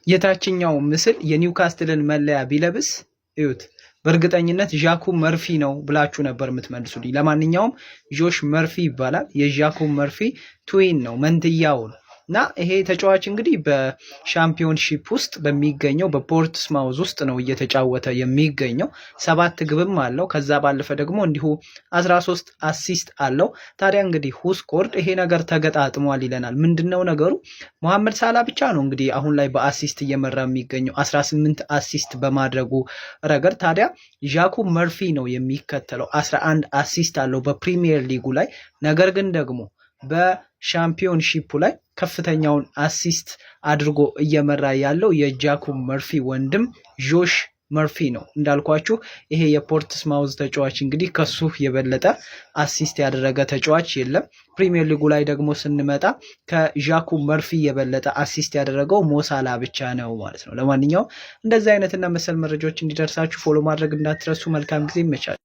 የታችኛው ምስል የኒውካስትልን መለያ ቢለብስ እዩት። በእርግጠኝነት ዣኩብ መርፊ ነው ብላችሁ ነበር የምትመልሱልኝ። ለማንኛውም ጆሽ መርፊ ይባላል። የዣኩብ መርፊ ትዊን ነው፣ መንትያው ነው። እና ይሄ ተጫዋች እንግዲህ በሻምፒዮንሺፕ ውስጥ በሚገኘው በፖርትስማውዝ ውስጥ ነው እየተጫወተ የሚገኘው። 7 ግብም አለው። ከዛ ባለፈ ደግሞ እንዲሁ 13 አሲስት አለው። ታዲያ እንግዲህ ሁስኮርድ ይሄ ነገር ተገጣጥሟል ይለናል። ምንድነው ነገሩ? መሐመድ ሳላ ብቻ ነው እንግዲህ አሁን ላይ በአሲስት እየመራ የሚገኘው 18 አሲስት በማድረጉ ረገድ። ታዲያ ዣኩብ መርፊ ነው የሚከተለው፣ 11 አሲስት አለው በፕሪሚየር ሊጉ ላይ። ነገር ግን ደግሞ በሻምፒዮንሺፑ ላይ ከፍተኛውን አሲስት አድርጎ እየመራ ያለው የጃኩብ መርፊ ወንድም ጆሽ መርፊ ነው። እንዳልኳችሁ ይሄ የፖርትስማውዝ ተጫዋች እንግዲህ ከሱ የበለጠ አሲስት ያደረገ ተጫዋች የለም። ፕሪሚየር ሊጉ ላይ ደግሞ ስንመጣ ከጃኩብ መርፊ የበለጠ አሲስት ያደረገው ሞሳላ ብቻ ነው ማለት ነው። ለማንኛውም እንደዚህ አይነትና መሰል መረጃዎች እንዲደርሳችሁ ፎሎ ማድረግ እንዳትረሱ። መልካም ጊዜ ይመቻል።